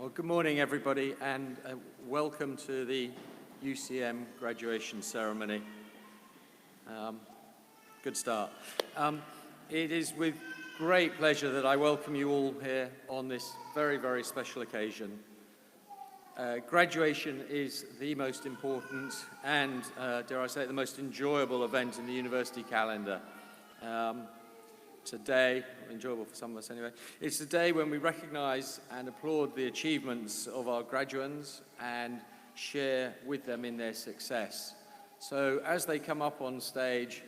Well, good morning, everybody, and welcome to the UCM graduation ceremony. Good start. It is with great pleasure that I welcome you all here on this very, very special occasion. Graduation is the most important and, dare I say it, the most enjoyable event in the university calendar. Today, enjoyable for some of us anyway, it's the day when we recognize and applaud the achievements of our graduates and share with them in their success. So as they come up on stage,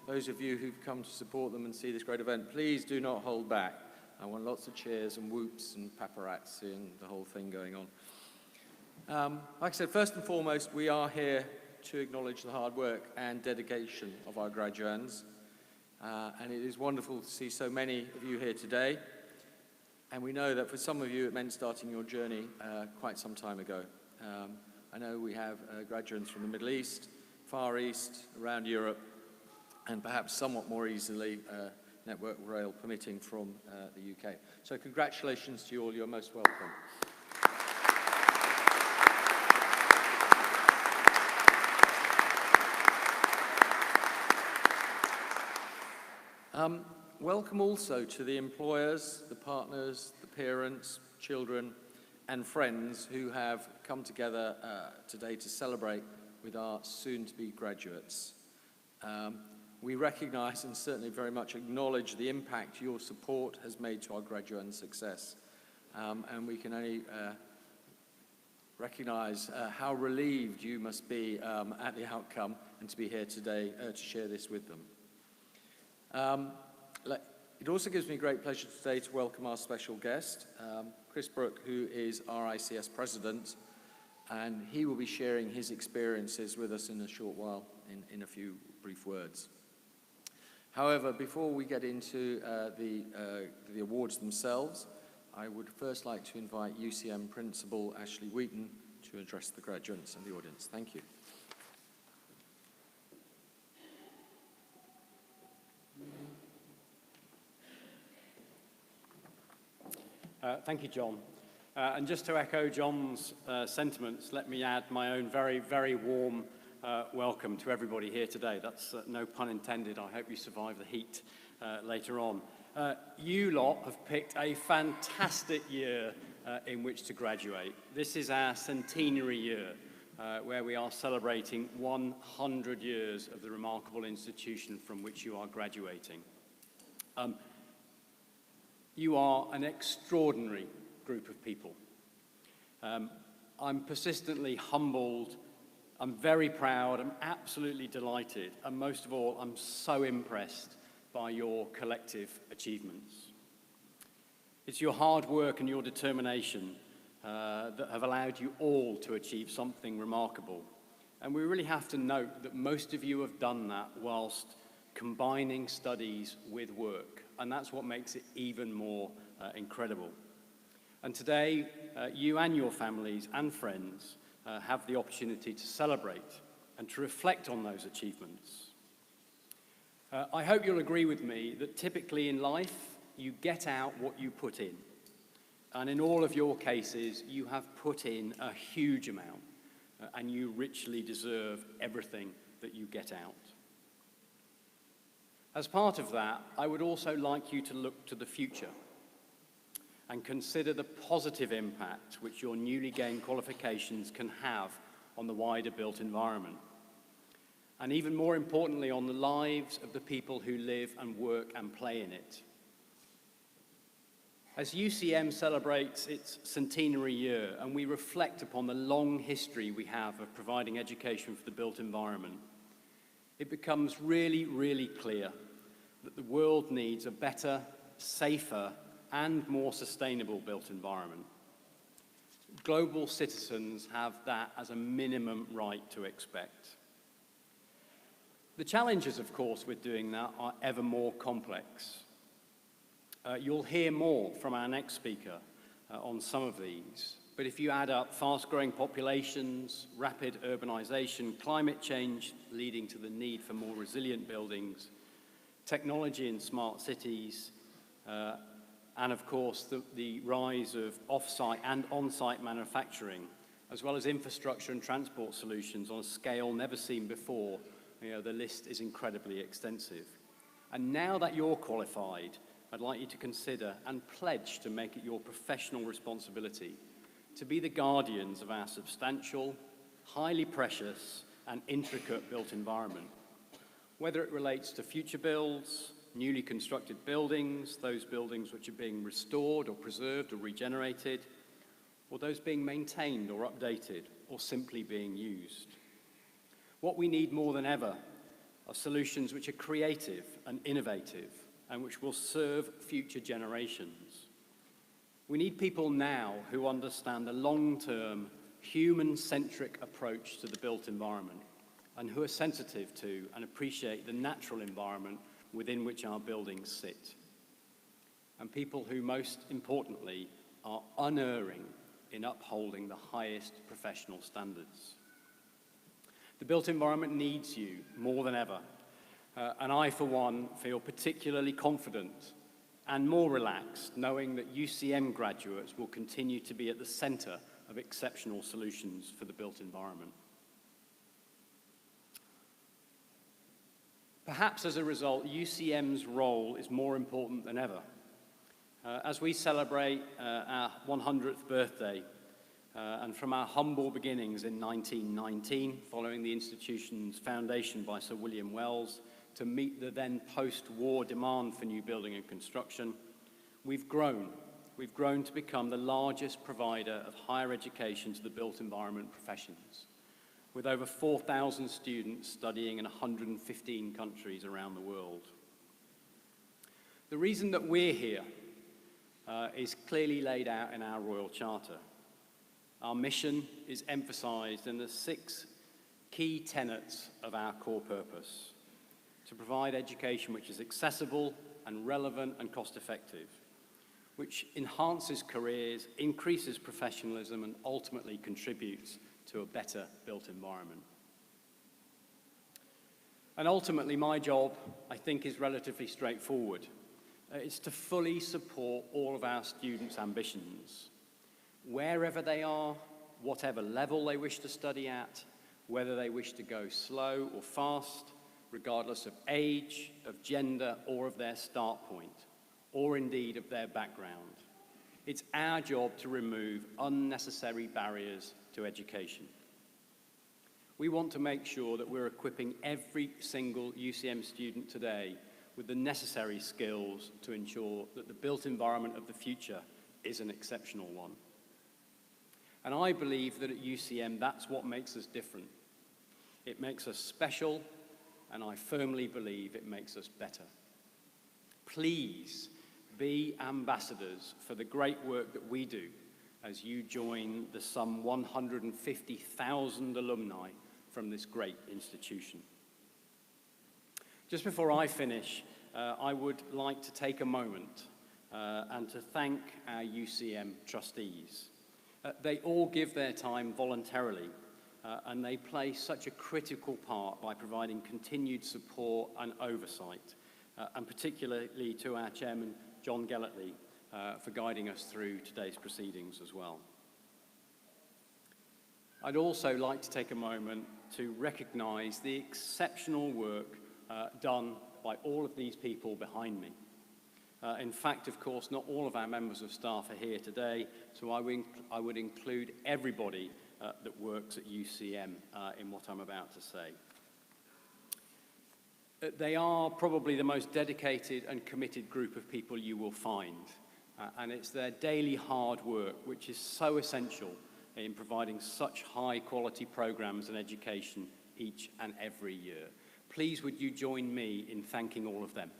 those of you who've come to support them and see this great event, please do not hold back. I want lots of cheers and whoops and paparazzi and the whole thing going on. Like I said, first and foremost, we are here to acknowledge the hard work and dedication of our graduates. And it is wonderful to see so many of you here today. And we know that for some of you it meant starting your journey quite some time ago. I know we have graduates from the Middle East, Far East, around Europe, and perhaps somewhat more easily, network rail permitting, from the UK. So congratulations to you all, you're most welcome. Welcome also to the employers, the partners, the parents, children, and friends who have come together today to celebrate with our soon-to-be graduates. We recognize and certainly very much acknowledge the impact your support has made to our graduate success. And we can only recognize how relieved you must be at the outcome and to be here today to share this with them. It also gives me great pleasure today to welcome our special guest, Chris Brooke, who is our ICS president, and he will be sharing his experiences with us in a short while, in a few brief words. However, before we get into the awards themselves, I would first like to invite UCM Principal Ashley Wheaton to address the graduates and the audience. Thank you. Thank you, John. And just to echo John's sentiments, let me add my own very, very warm welcome to everybody here today. That's no pun intended. I hope you survive the heat later on. You lot have picked a fantastic year in which to graduate. This is our centenary year, where we are celebrating 100 years of the remarkable institution from which you are graduating. You are an extraordinary group of people. I'm persistently humbled, I'm very proud, I'm absolutely delighted, and most of all, I'm so impressed by your collective achievements. It's your hard work and your determination that have allowed you all to achieve something remarkable. And we really have to note that most of you have done that whilst combining studies with work. And that's what makes it even more incredible. And today, you and your families and friends have the opportunity to celebrate and to reflect on those achievements. I hope you'll agree with me that typically in life, you get out what you put in. And in all of your cases, you have put in a huge amount, and you richly deserve everything that you get out. As part of that, I would also like you to look to the future and consider the positive impact which your newly gained qualifications can have on the wider built environment. And even more importantly, on the lives of the people who live and work and play in it. As UCM celebrates its centenary year and we reflect upon the long history we have of providing education for the built environment, it becomes really, really clear that the world needs a better, safer, and more sustainable built environment. Global citizens have that as a minimum right to expect. The challenges, of course, with doing that are ever more complex. You'll hear more from our next speaker on some of these, but if you add up fast-growing populations, rapid urbanization, climate change leading to the need for more resilient buildings, technology in smart cities, and of course the rise of off-site and on-site manufacturing, as well as infrastructure and transport solutions on a scale never seen before. The list is incredibly extensive. And now that you're qualified, I'd like you to consider and pledge to make it your professional responsibility to be the guardians of our substantial, highly precious, and intricate built environment. Whether it relates to future builds, newly constructed buildings, those buildings which are being restored or preserved or regenerated, or those being maintained or updated, or simply being used. What we need more than ever are solutions which are creative and innovative and which will serve future generations. We need people now who understand the long-term, human-centric approach to the built environment and who are sensitive to and appreciate the natural environment within which our buildings sit. And people who, most importantly, are unerring in upholding the highest professional standards. The built environment needs you more than ever, and I, for one, feel particularly confident and more relaxed knowing that UCM graduates will continue to be at the center of exceptional solutions for the built environment. Perhaps as a result, UCM's role is more important than ever. As we celebrate our 100th birthday, and from our humble beginnings in 1919, following the institution's foundation by Sir William Wells, to meet the then post-war demand for new building and construction, we've grown. We've grown to become the largest provider of higher education to the built environment professions, with over 4,000 students studying in 115 countries around the world. The reason that we're here is clearly laid out in our Royal Charter. Our mission is emphasized in the 6 key tenets of our core purpose: to provide education which is accessible and relevant and cost-effective, which enhances careers, increases professionalism, and ultimately contributes to a better built environment. And ultimately, my job, I think, is relatively straightforward. It's to fully support all of our students' ambitions, wherever they are, whatever level they wish to study at, whether they wish to go slow or fast, regardless of age, of gender, or of their start point, or indeed of their background. It's our job to remove unnecessary barriers to education. We want to make sure that we're equipping every single UCM student today with the necessary skills to ensure that the built environment of the future is an exceptional one. And I believe that at UCM, that's what makes us different. It makes us special, and I firmly believe it makes us better. Please be ambassadors for the great work that we do as you join the some 150,000 alumni from this great institution. Just before I finish, I would like to take a moment and to thank our UCM trustees. They all give their time voluntarily, and they play such a critical part by providing continued support and oversight, and particularly to our chairman, John Gellertley, for guiding us through today's proceedings as well. I'd also like to take a moment to recognize the exceptional work done by all of these people behind me. In fact, of course, not all of our members of staff are here today, so I would include everybody that works at UCM in what I'm about to say. They are probably the most dedicated and committed group of people you will find, and it's their daily hard work which is so essential in providing such high-quality programs and education each and every year. Please would you join me in thanking all of them.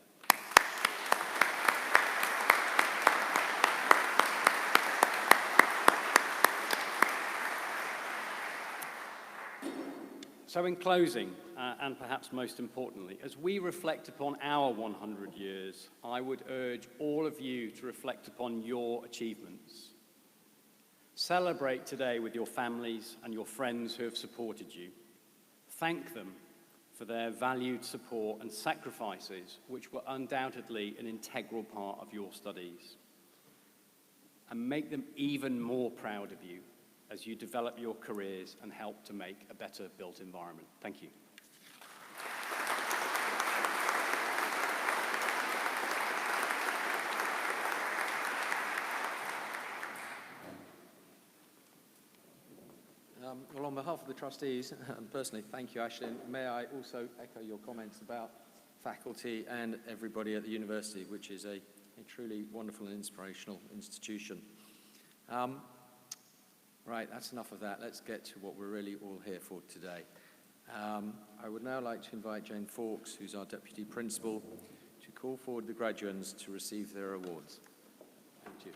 So in closing, and perhaps most importantly, as we reflect upon our 100 years, I would urge all of you to reflect upon your achievements. Celebrate today with your families and your friends who have supported you. Thank them for their valued support and sacrifices, which were undoubtedly an integral part of your studies. and make them even more proud of you as you develop your careers and help to make a better built environment. Thank you. Well, on behalf of the trustees, personally, thank you, Ashley. And may I also echo your comments about faculty and everybody at the university, which is a truly wonderful and inspirational institution. Right, that's enough of that. Let's get to what we're really all here for today. I would now like to invite Jane Fawkes, who's our Deputy Principal, to call forward the graduates to receive their awards. Thank you.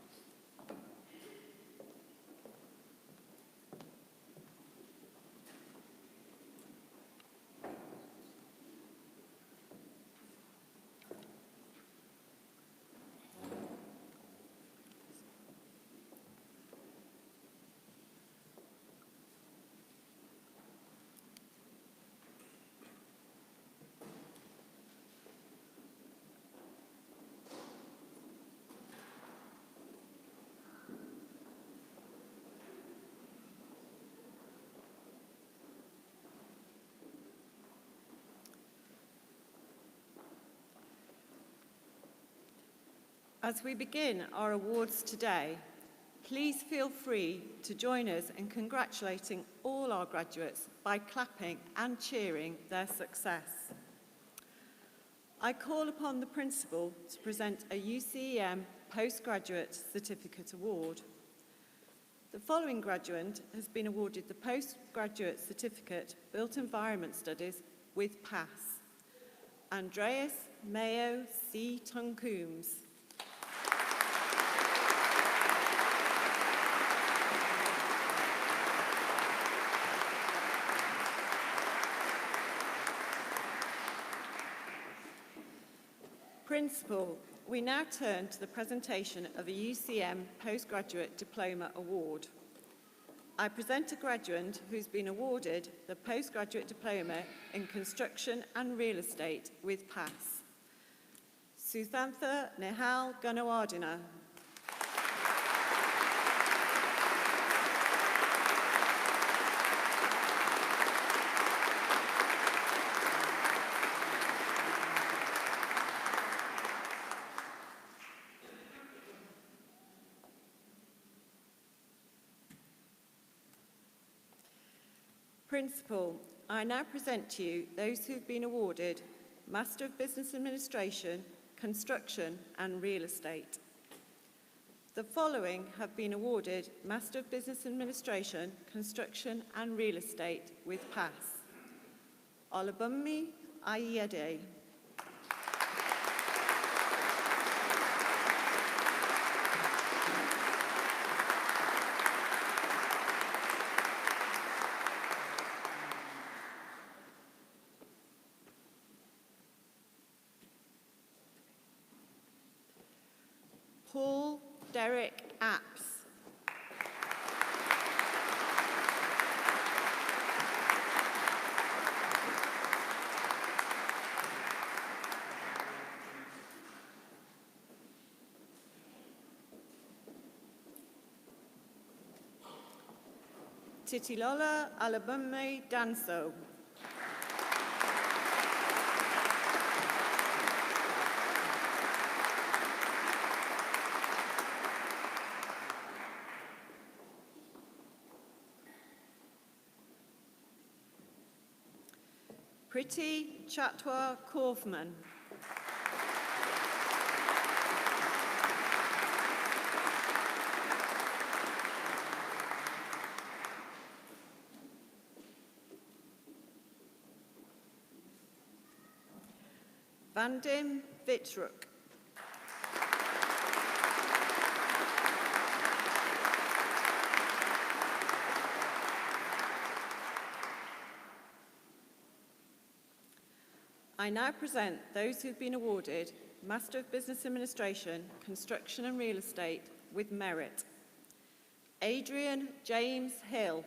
As we begin our awards today, please feel free to join us in congratulating all our graduates by clapping and cheering their success. I call upon the Principal to present a UCEM Postgraduate Certificate Award. The following graduate has been awarded the Postgraduate Certificate Built Environment Studies with PASS. Andreas Mayo C. Tuncombs. Principal, we now turn to the presentation of a UCM Postgraduate Diploma Award. I present a graduate who's been awarded the Postgraduate Diploma in Construction and Real Estate with PASS. Suthantha Nehal Gunawardena. Principal, I now present to you those who've been awarded Master of Business Administration, Construction and Real Estate. The following have been awarded Master of Business Administration, Construction and Real Estate with PASS. Olabunmi Ayede. Paul Derek Apps. Titilola Alabumme Danso. Priti Chatwa Kaufman. Vandim Vitruk. I now present those who've been awarded Master of Business Administration, Construction and Real Estate with merit. Adrian James Hill.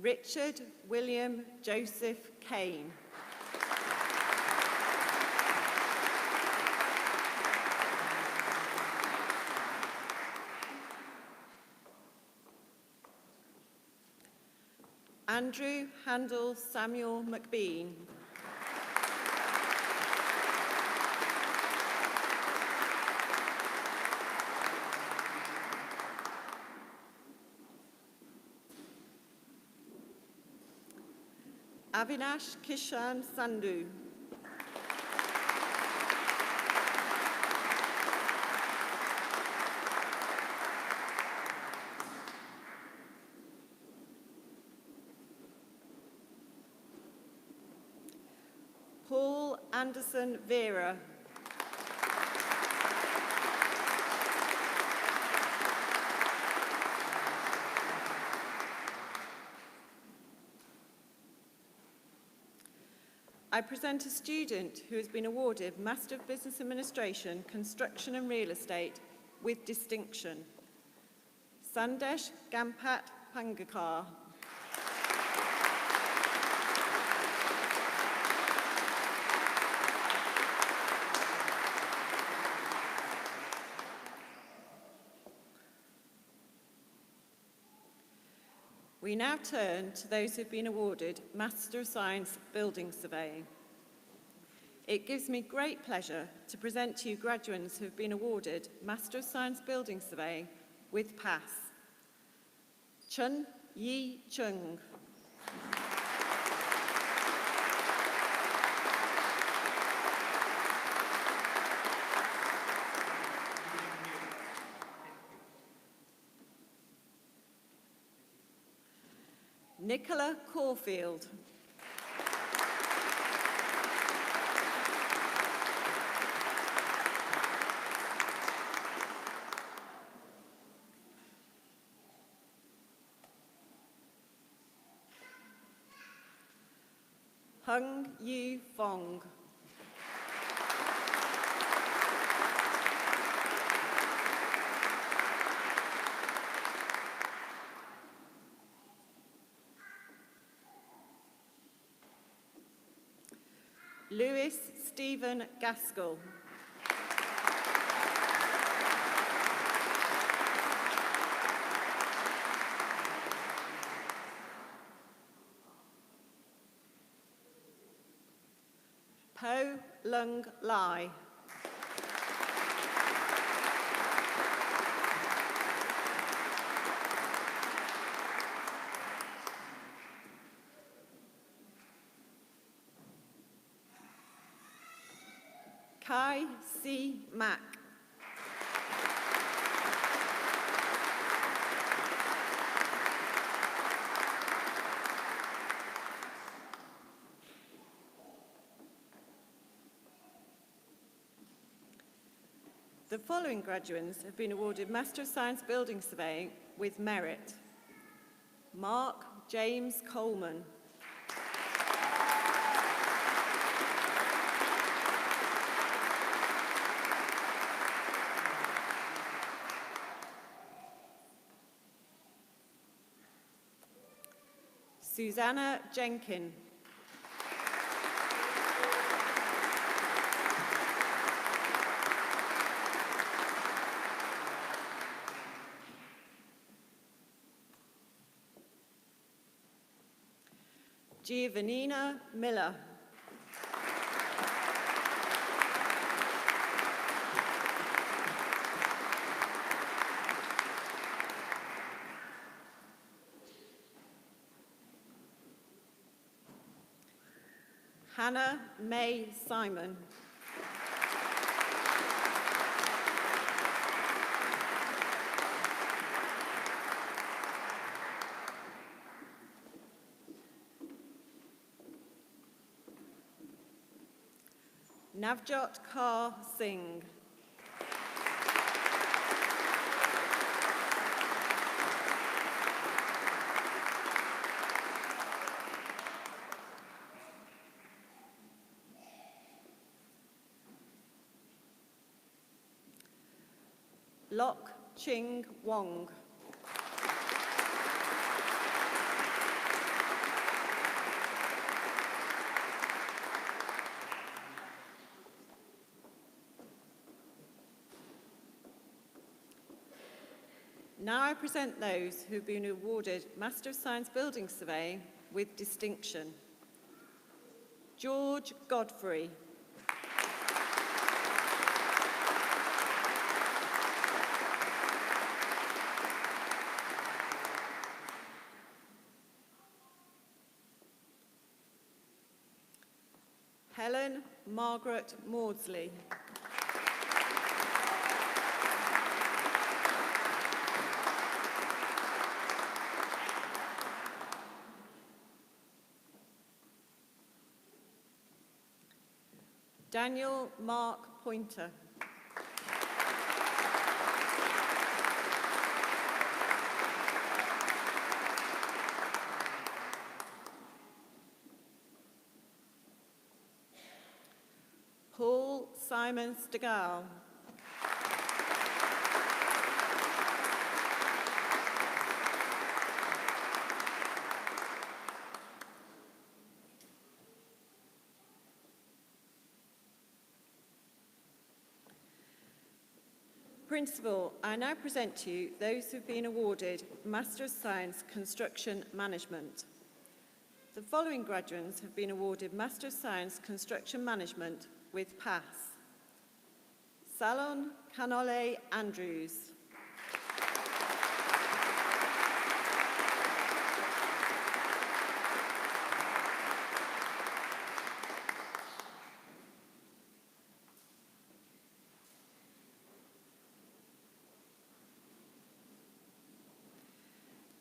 Richard William Joseph Kane. Andrew Handel Samuel McBean. Avinash Kishan Sandhu. Paul Anderson Vera. I present a student who has been awarded Master of Business Administration, Construction and Real Estate with distinction. Sandesh Gampat Pangakar. We now turn to those who have been awarded Master of Science Building Surveying. It gives me great pleasure to present to you graduates who have been awarded Master of Science Building Surveying with pass. Chun Yi Chung. Nicola Caulfield. Hung Yu Fong. Lewis Stephen Gaskell. Po Lung Lai. Kai C. Mack. The following graduates have been awarded Master of Science Building Surveying with merit. Mark James Coleman. Susanna Jenkin. Giovannina Miller. Hannah May Simon. Navjot Kaur Singh. Lok Ching Wong. Now I present those who have been awarded Master of Science Building Surveying with distinction. George Godfrey. Helen Margaret Maudsley. Daniel Mark Pointer. Paul Simon Stegall. Principal, I now present to you those who have been awarded Master of Science Construction Management. The following graduates have been awarded Master of Science Construction Management with pass. Salon Canole Andrews.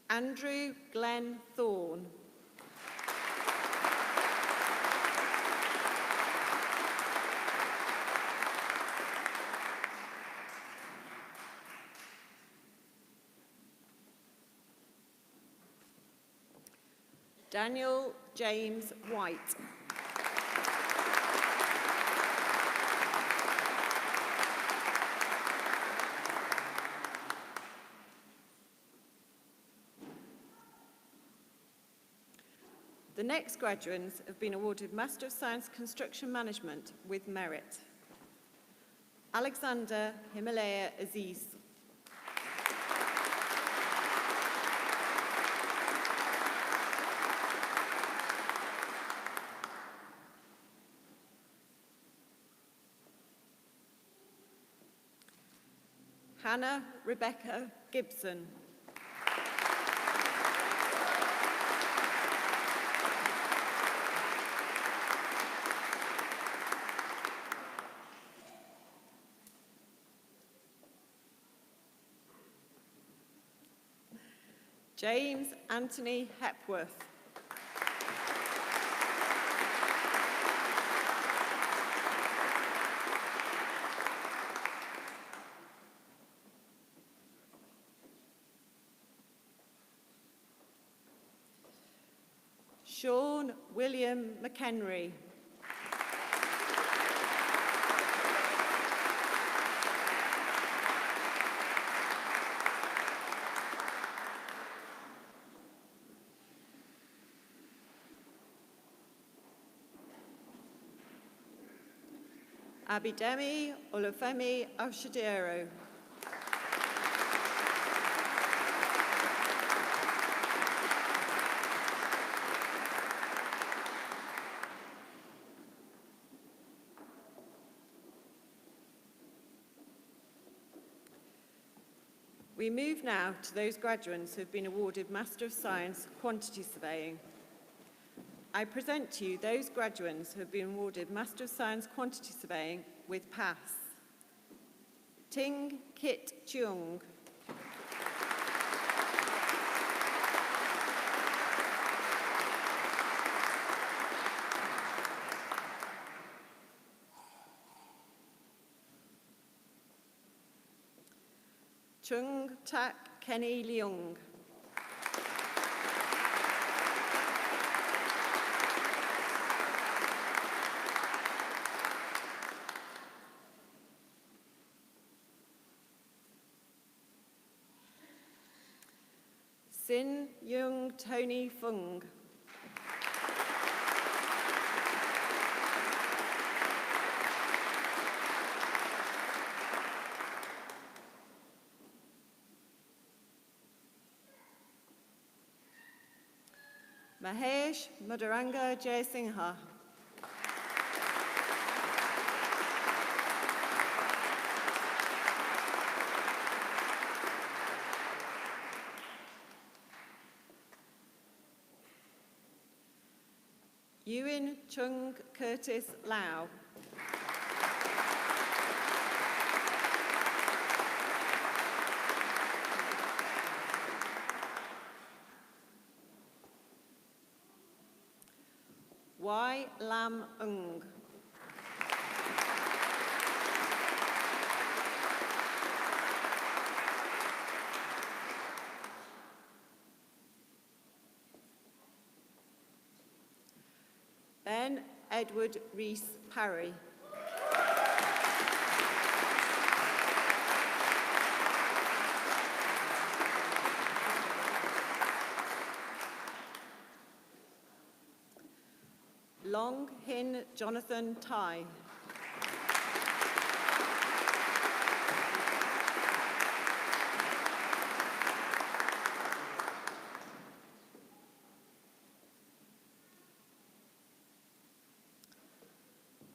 Andrew Glenn Thorne. Daniel James White. The next graduates have been awarded Master of Science Construction Management with merit. Alexander Himalaya Aziz. Hannah Rebecca Gibson. James Anthony Hepworth. Sean William McHenry. Abidemi Olufemi Oshadero. We move now to those graduates who have been awarded Master of Science Quantity Surveying. I present to you those graduates who have been awarded Master of Science Quantity Surveying with pass. Ting Kit Cheung. Chung Tak Kenny Leung. Sin Yung Tony Fung. Mahesh Madhuranga Jayasinghe. Ewan Chung Curtis Lau. Y Lam Ung. Ben Edward Rees Parry. Long Hin Jonathan Tai.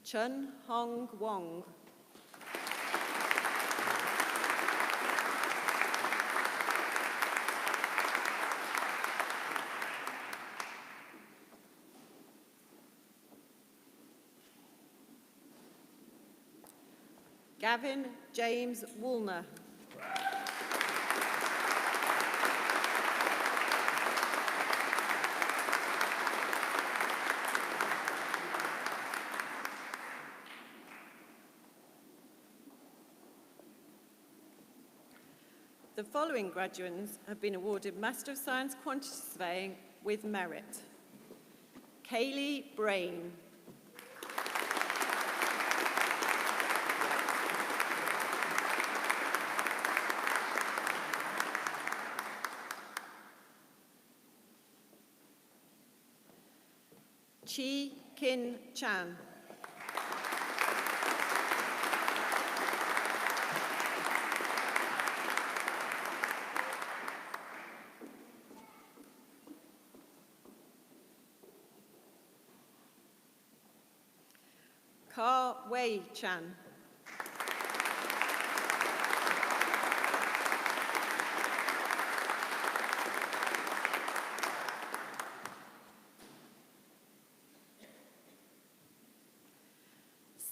Chun Hong Wong. Gavin James Woolner. The following graduates have been awarded Master of Science Quantity Surveying with merit. Kaylee Brain. Chi Kin Chan. Ka Wei Chan.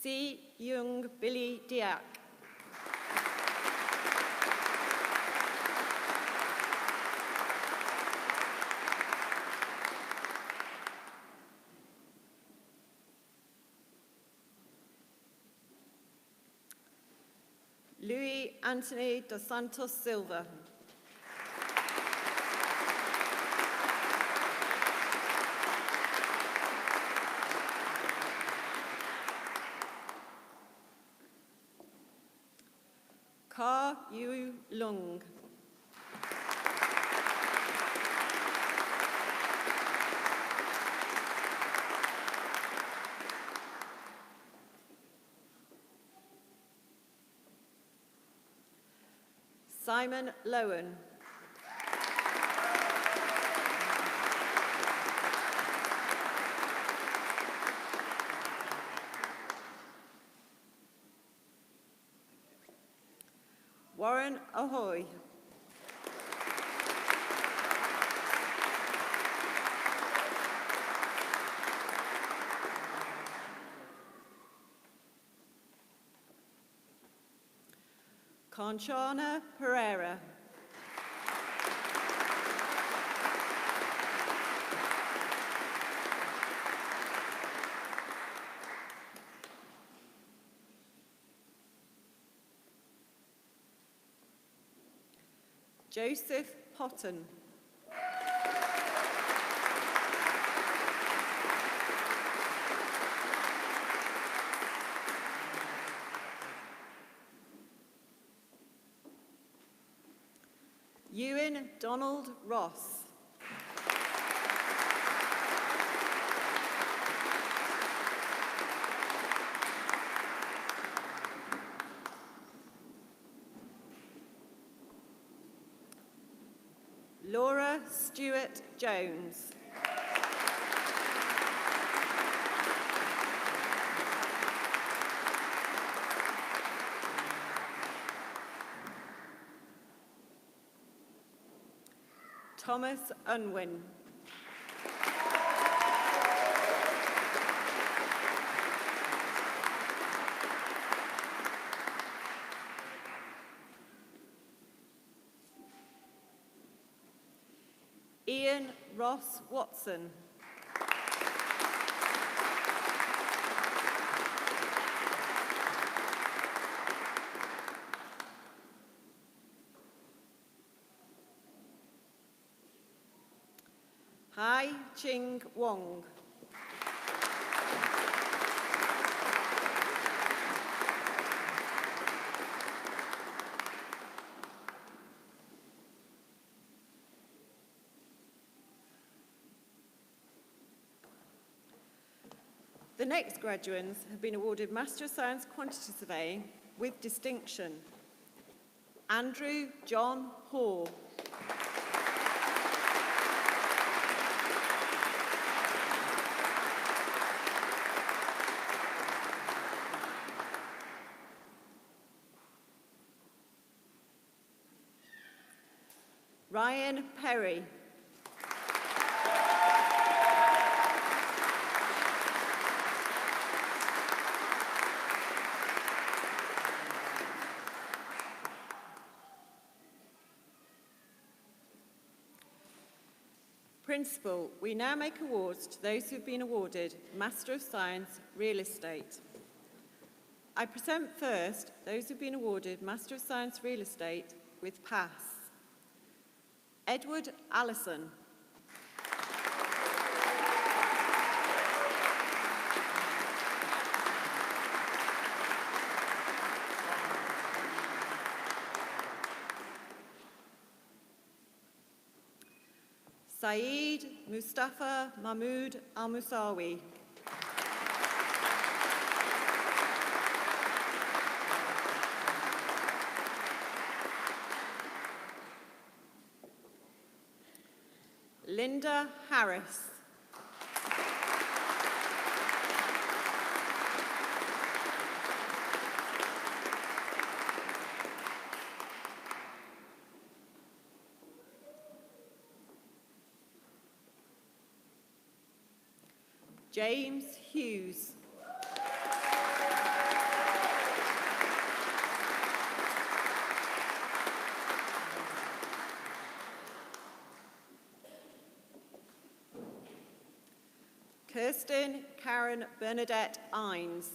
Si Young Billy Diak. Luis Anthony dos Santos Silva. Ka Yu Lung. Simon Lowen. Warren Ahoy. Conchana Pereira. Joseph Potton. Ewan Donald Ross. Laura Stewart Jones. Thomas Unwin. Ian Ross Watson. Hai Ching Wong. The next graduates have been awarded Master of Science Quantity Surveying with distinction. Andrew John Hall. Ryan Perry. Principal, we now make awards to those who have been awarded Master of Science Real Estate. I present first those who have been awarded Master of Science Real Estate with pass. Edward Allison. Saeed Mustafa Mahmood Al-Musawi. Linda Harris. James Hughes. Kirsten Karen Bernadette Ines.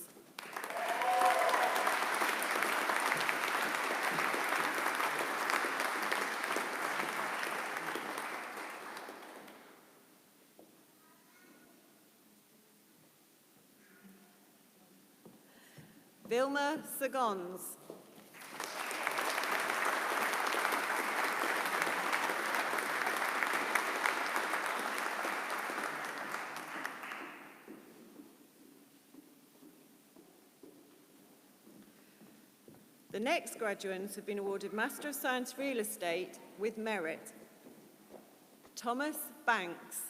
Vilma Sagons. The next graduates have been awarded Master of Science Real Estate with merit. Thomas Banks.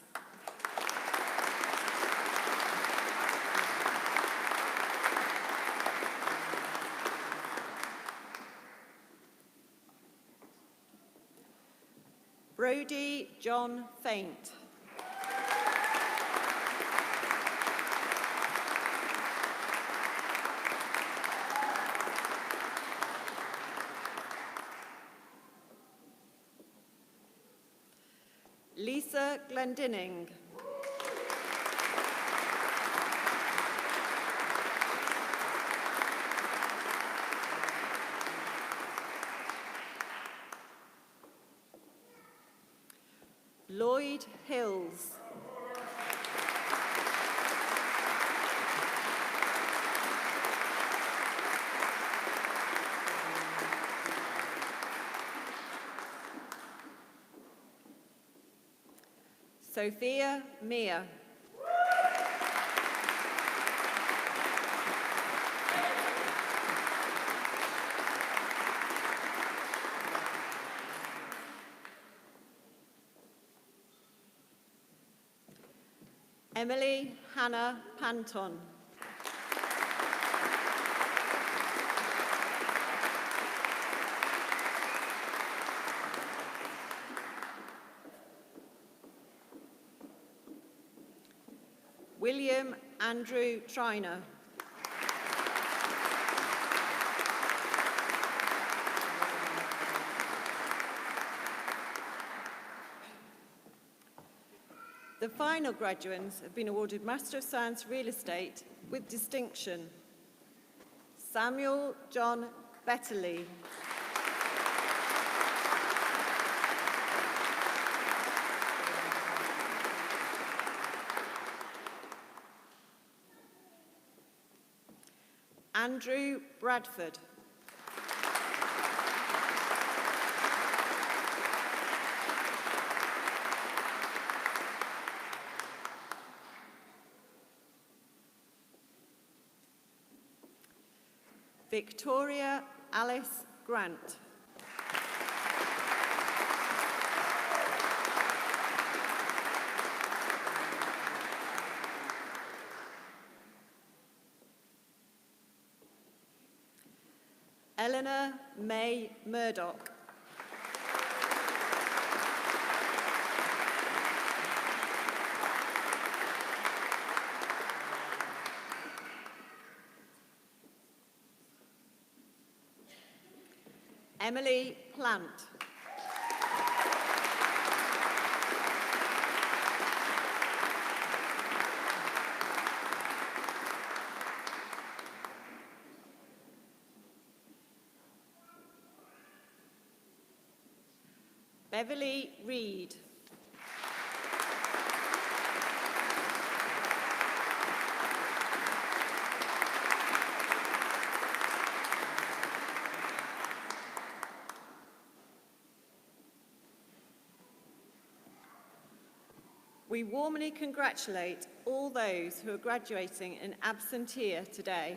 Brody John Faint. Lisa Glendinning. Lloyd Hills. Sophia Mia. Emily Hannah Panton. William Andrew Triner. The final graduates have been awarded Master of Science Real Estate with distinction. Samuel John Betterley. Andrew Bradford. Victoria Alice Grant. Eleanor May Murdoch. Emily Plant. Beverly Reed. We warmly congratulate all those who are graduating in absentia today.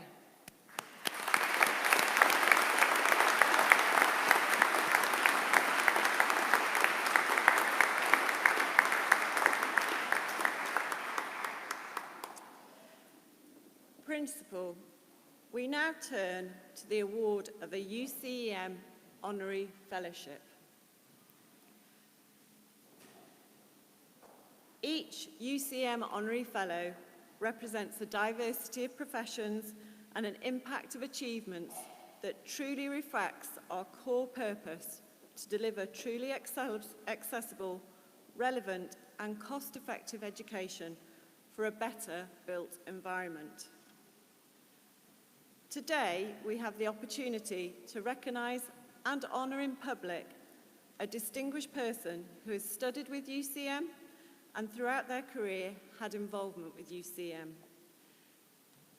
Principal, we now turn to the award of a UCEM Honorary Fellowship. Each UCM Honorary Fellow represents a diversity of professions and an impact of achievements that truly reflects our core purpose to deliver truly accessible, relevant and cost-effective education for a better built environment. Today, we have the opportunity to recognise and honour in public a distinguished person who has studied with UCM and throughout their career had involvement with UCM.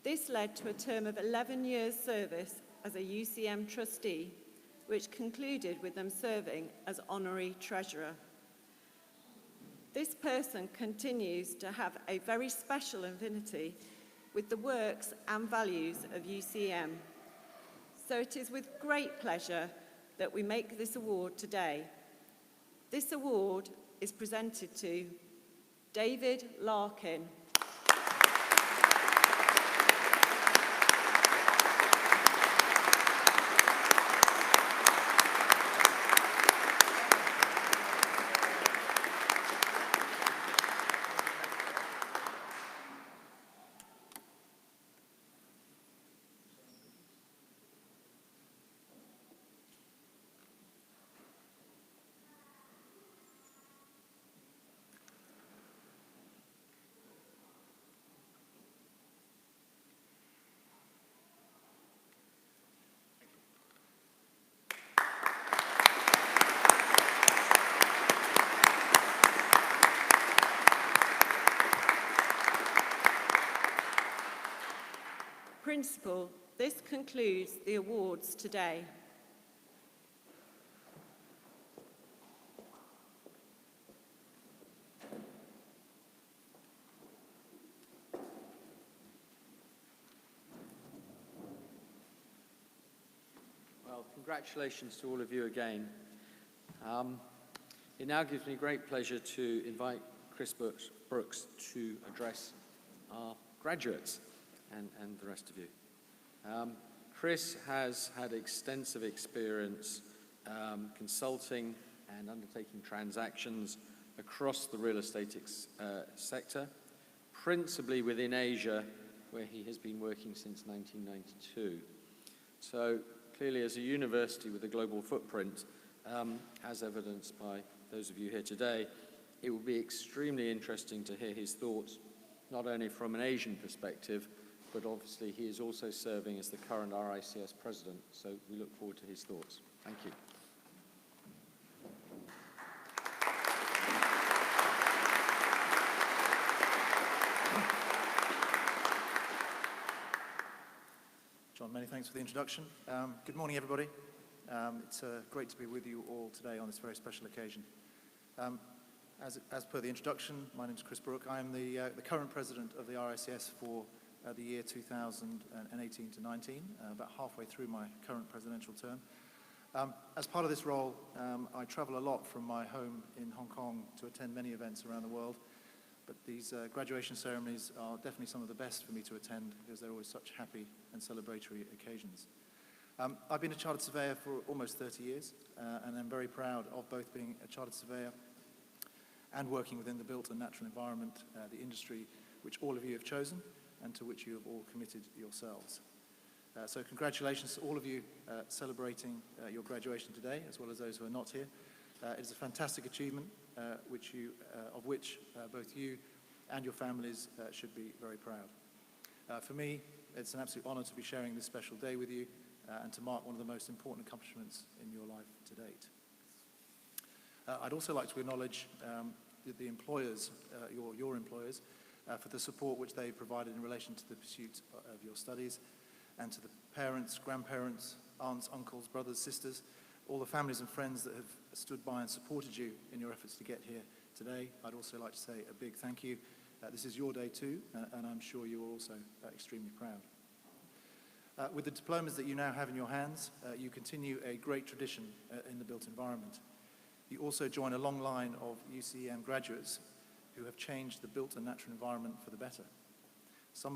This led to a term of 11 years service as a UCM trustee, which concluded with them serving as honorary treasurer. This person continues to have a very special affinity with the works and values of UCM. So it is with great pleasure that we make this award today. This award is presented to David Larkin. Principal, this concludes the awards today. Well, congratulations to all of you again. It now gives me great pleasure to invite Chris Brooks to address our graduates and the rest of you. Chris has had extensive experience consulting and undertaking transactions across the real estate sector. principally within Asia, where he has been working since 1992. So clearly, as a university with a global footprint, as evidenced by those of you here today, it will be extremely interesting to hear his thoughts, not only from an Asian perspective, but obviously he is also serving as the current RICS president, so we look forward to his thoughts. Thank you. John, many thanks for the introduction. Good morning, everybody. It's great to be with you all today on this very special occasion. As per the introduction, my name is Chris Brooke. I am the current president of the RICS for the year 2018 to 19, about halfway through my current presidential term. As part of this role, I travel a lot from my home in Hong Kong to attend many events around the world, but these graduation ceremonies are definitely some of the best for me to attend because they're always such happy and celebratory occasions. I've been a chartered surveyor for almost 30 years, and I'm very proud of both being a chartered surveyor and working within the built and natural environment, the industry which all of you have chosen and to which you have all committed yourselves. So congratulations to all of you celebrating your graduation today, as well as those who are not here. It is a fantastic achievement of which both you and your families should be very proud. For me, it's an absolute honor to be sharing this special day with you and to mark one of the most important accomplishments in your life to date. I'd also like to acknowledge the employers, your employers, for the support which they've provided in relation to the pursuit of your studies, and to the parents, grandparents, aunts, uncles, brothers, sisters, all the families and friends that have stood by and supported you in your efforts to get here today. I'd also like to say a big thank you. This is your day too, and I'm sure you're also extremely proud. With the diplomas that you now have in your hands, you continue a great tradition in the built environment. You also join a long line of UCM graduates who have changed the built and natural environment for the better. Some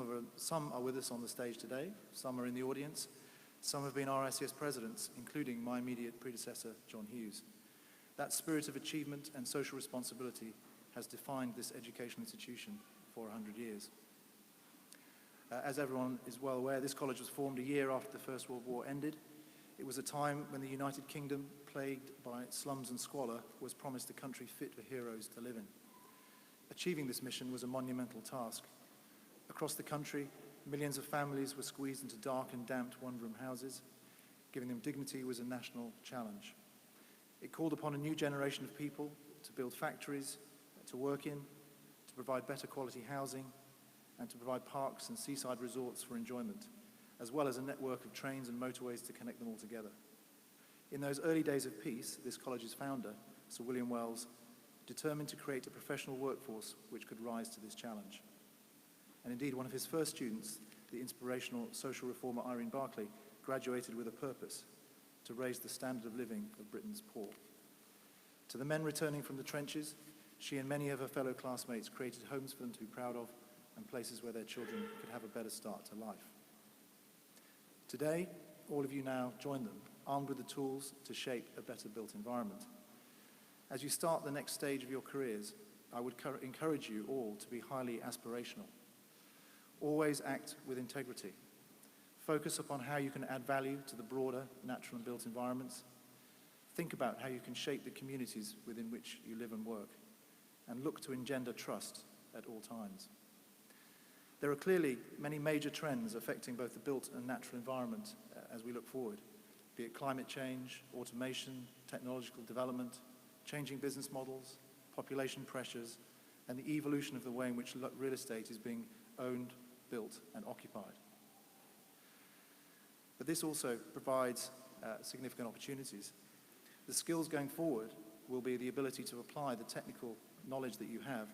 are with us on the stage today, some are in the audience, some have been RICS presidents, including my immediate predecessor, John Hughes. That spirit of achievement and social responsibility has defined this educational institution for 100 years. As everyone is well aware, this college was formed a year after the First World War ended. It was a time when the United Kingdom, plagued by slums and squalor, was promised a country fit for heroes to live in. Achieving this mission was a monumental task. Across the country, millions of families were squeezed into dark and damped one-room houses. Giving them dignity was a national challenge. It called upon a new generation of people to build factories, to work in, to provide better quality housing, and to provide parks and seaside resorts for enjoyment, as well as a network of trains and motorways to connect them all together. In those early days of peace, this college's founder, Sir William Wells, determined to create a professional workforce which could rise to this challenge. And indeed, one of his first students, the inspirational social reformer Irene Barclay, graduated with a purpose: to raise the standard of living of Britain's poor. To the men returning from the trenches, she and many of her fellow classmates created homes for them to be proud of and places where their children could have a better start to life. Today, all of you now join them, armed with the tools to shape a better built environment. As you start the next stage of your careers, I would encourage you all to be highly aspirational. Always act with integrity. Focus upon how you can add value to the broader natural and built environments. Think about how you can shape the communities within which you live and work, and look to engender trust at all times. There are clearly many major trends affecting both the built and natural environment as we look forward, be it climate change, automation, technological development, changing business models, population pressures, and the evolution of the way in which real estate is being owned, built, and occupied. But this also provides significant opportunities. The skills going forward will be the ability to apply the technical knowledge that you have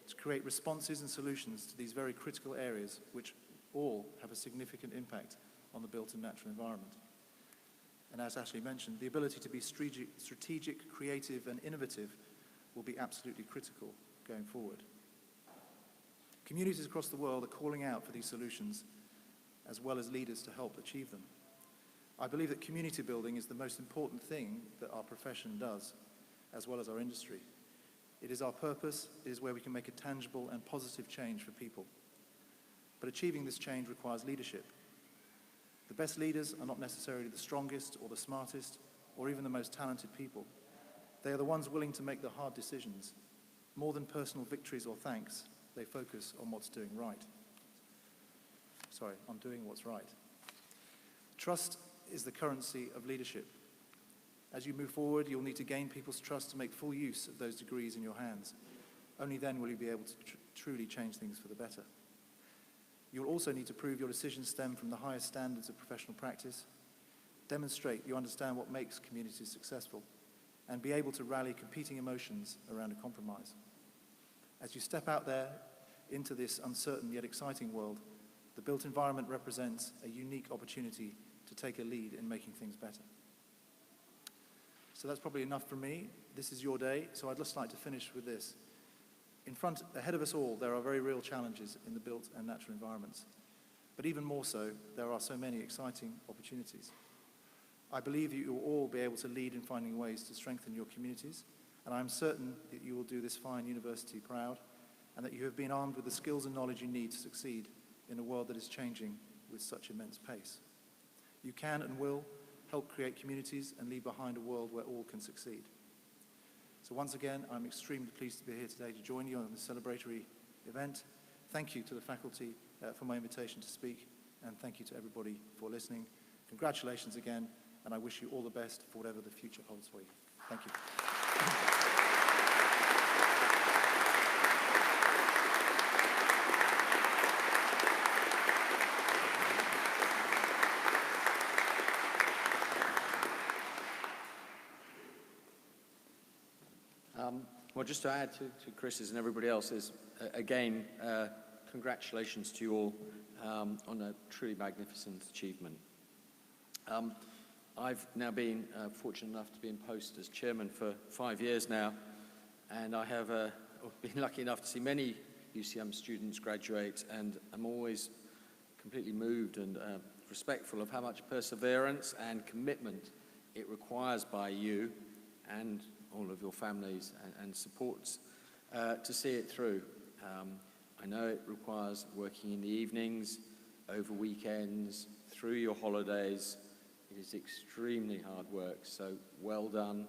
to create responses and solutions to these very critical areas which all have a significant impact on the built and natural environment. And as Ashley mentioned, the ability to be strategic, creative, and innovative will be absolutely critical going forward. Communities across the world are calling out for these solutions, as well as leaders to help achieve them. I believe that community building is the most important thing that our profession does, as well as our industry. It is our purpose. It is where we can make a tangible and positive change for people. But achieving this change requires leadership. The best leaders are not necessarily the strongest or the smartest or even the most talented people. They are the ones willing to make the hard decisions. More than personal victories or thanks, they focus on what's doing right. On doing what's right. Trust is the currency of leadership. As you move forward, you'll need to gain people's trust to make full use of those degrees in your hands. Only then will you be able to truly change things for the better. You'll also need to prove your decisions stem from the highest standards of professional practice, demonstrate you understand what makes communities successful, and be able to rally competing emotions around a compromise. As you step out there into this uncertain yet exciting world, the built environment represents a unique opportunity to take a lead in making things better. So that's probably enough from me. This is your day, so I'd just like to finish with this. Ahead of us all, there are very real challenges in the built and natural environments. But even more so, there are so many exciting opportunities. I believe you will all be able to lead in finding ways to strengthen your communities, and I'm certain that you will do this fine university proud, and that you have been armed with the skills and knowledge you need to succeed in a world that is changing with such immense pace. You can and will help create communities and leave behind a world where all can succeed. So once again, I'm extremely pleased to be here today to join you on this celebratory event. Thank you to the faculty for my invitation to speak, and thank you to everybody for listening. Congratulations again, and I wish you all the best for whatever the future holds for you. Thank you. Well, just to add to Chris's and everybody else's, again, congratulations to you all on a truly magnificent achievement. I've now been fortunate enough to be in post as chairman for 5 years now, and I have been lucky enough to see many UCM students graduate, and I'm always completely moved and respectful of how much perseverance and commitment it requires by you and all of your families and supports to see it through. I know it requires working in the evenings, over weekends, through your holidays. It is extremely hard work, so well done.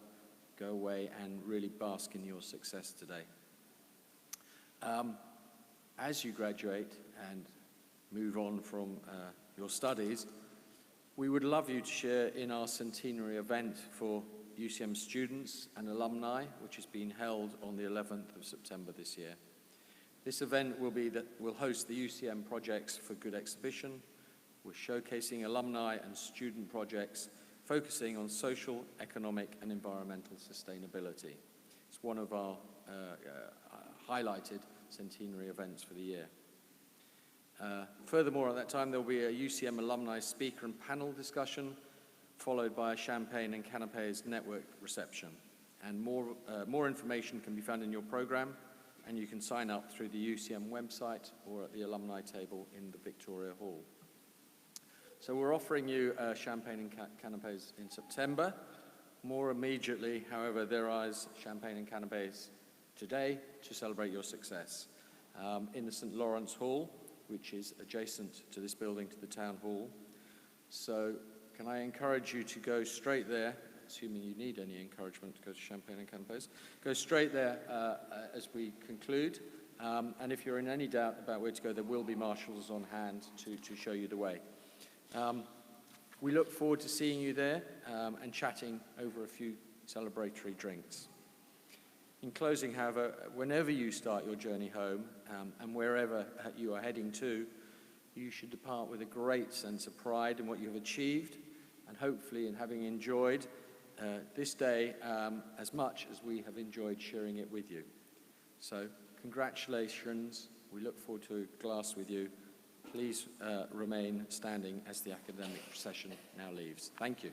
Go away and really bask in your success today. As you graduate and move on from your studies, we would love you to share in our centenary event for UCM students and alumni, which is being held on the 11th of September this year. This event will host the UCM Projects for Good exhibition. We're showcasing alumni and student projects focusing on social, economic, and environmental sustainability. It's one of our highlighted centenary events for the year. Furthermore, at that time, there will be a UCM alumni speaker and panel discussion, followed by a champagne and canapes network reception. And more information can be found in your program, and you can sign up through the UCM website or at the alumni table in the Victoria Hall. So we're offering you champagne and canapes in September. More immediately, however, there is champagne and canapes today to celebrate your success in the St. Lawrence Hall, which is adjacent to this building, to the town hall. So can I encourage you to go straight there, assuming you need any encouragement to go to champagne and canapes, go straight there as we conclude. And if you're in any doubt about where to go, there will be marshals on hand to show you the way. We look forward to seeing you there and chatting over a few celebratory drinks. In closing, however, whenever you start your journey home and wherever you are heading to, you should depart with a great sense of pride in what you have achieved, and hopefully in having enjoyed this day as much as we have enjoyed sharing it with you. So congratulations. We look forward to a glass with you. Please remain standing as the academic procession now leaves. Thank you.